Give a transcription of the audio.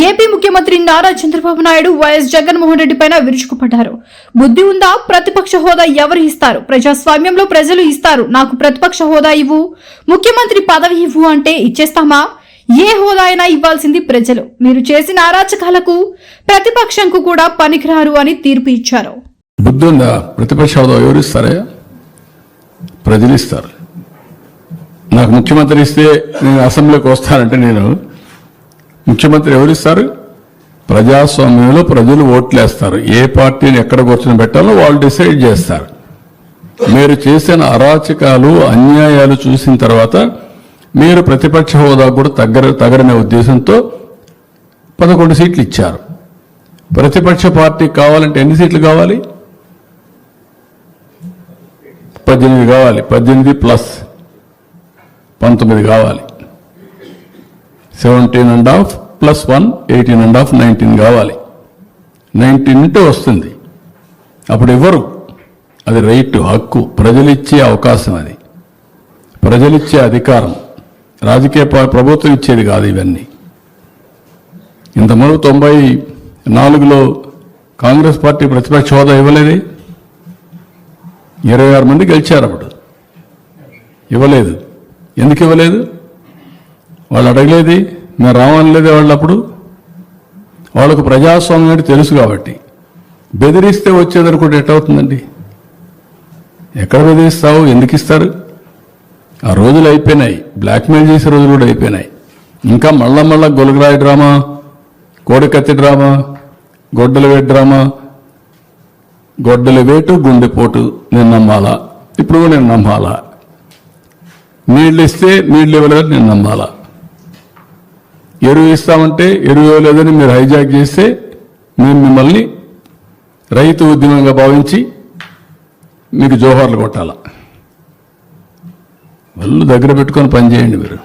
AP ముఖ్యమంత్రి Nara Chandrababu Naidu YS Jaganmohan Reddy పైన విరుచుకుపడ్డారు. బుద్ధి ఉందా? ప్రతిపక్ష హోదా ఎవరు ఇస్తారు? ప్రజాస్వామ్యంలో ప్రజలు ఇస్తారు. నాకు ప్రతిపక్ష హోదా ఇవ్వు, ముఖ్యమంత్రి పదవి ఇవ్వు అంటే ఇచ్చేస్తామా? ఏ హోదా అయినా ఇవ్వాల్సింది ప్రజలు. మీరు చేసిన అరాచకాలకు ప్రతిపక్షంకు కూడా పనికిరారు అని తీర్పు ఇచ్చారు. బుద్ధి ఉందా? ప్రతిపక్ష హోదా ఎవరు ఇస్తారే? ప్రజలు ఇస్తారు. నాకు ముఖ్యమంత్రి ఇస్తే నేను అసెంబ్లీకి వస్తానంటే నేను ముఖ్యమంత్రి ఎవరిస్తారు? ప్రజాస్వామ్యంలో ప్రజలు ఓట్లేస్తారు. ఏ పార్టీని ఎక్కడ కూర్చొని పెట్టాలో వాళ్ళు డిసైడ్ చేస్తారు. మీరు చేసిన అరాచకాలు అన్యాయాలు చూసిన తర్వాత మీరు ప్రతిపక్ష హోదా కూడా తగరనే ఉద్దేశంతో 11 సీట్లు ఇచ్చారు. ప్రతిపక్ష పార్టీ కావాలంటే ఎన్ని సీట్లు కావాలి? 18 కావాలి. 18 ప్లస్ 19 కావాలి. 17.5 ప్లస్ 1 18.5 19 కావాలి. 19 ఉంటే వస్తుంది. అప్పుడు ఎవరు? అది రైట్, హక్కు, ప్రజలిచ్చే అవకాశం, అది ప్రజలిచ్చే అధికారం. రాజకీయ ప్రభుత్వం ఇచ్చేది కాదు ఇవన్నీ. ఇంతకుముందు 94లో కాంగ్రెస్ పార్టీ ప్రతిపక్ష హోదా ఇవ్వలేదే. 26 మంది గెలిచారు. అప్పుడు ఇవ్వలేదు. ఎందుకు ఇవ్వలేదు? వాళ్ళు అడగలేది, మేము రావనలేదే. వాళ్ళు అప్పుడు వాళ్ళకు ప్రజాస్వామ్యం అంటే తెలుసు కాబట్టి. బెదిరిస్తే వచ్చేదని కూడా ఎట్టవుతుందండి? ఎక్కడ బెదిరిస్తావు? ఎందుకు ఇస్తారు? ఆ రోజులు అయిపోయినాయి. బ్లాక్మెయిల్ చేసే రోజులు కూడా అయిపోయినాయి. ఇంకా మళ్ళా గొలుగురాయి డ్రామా, కోడికత్తి డ్రామా, గొడ్డల వేటు డ్రామా. గొడ్డల వేటు గుండెపోటు నేను నమ్మాలా? ఇప్పుడు నేను నమ్మాలా? నీళ్ళు ఇస్తే నీళ్ళు ఇవ్వలేదని నేను నమ్మాలా? ఎరువు ఇస్తామంటే ఎరువు ఇవ్వలేదని మీరు హైజాక్ చేస్తే మేము మిమ్మల్ని రైతు ఉద్యమంగా భావించి మీకు జోహార్లు కొట్టాలా? వాళ్ళు దగ్గర పెట్టుకొని పనిచేయండి మీరు.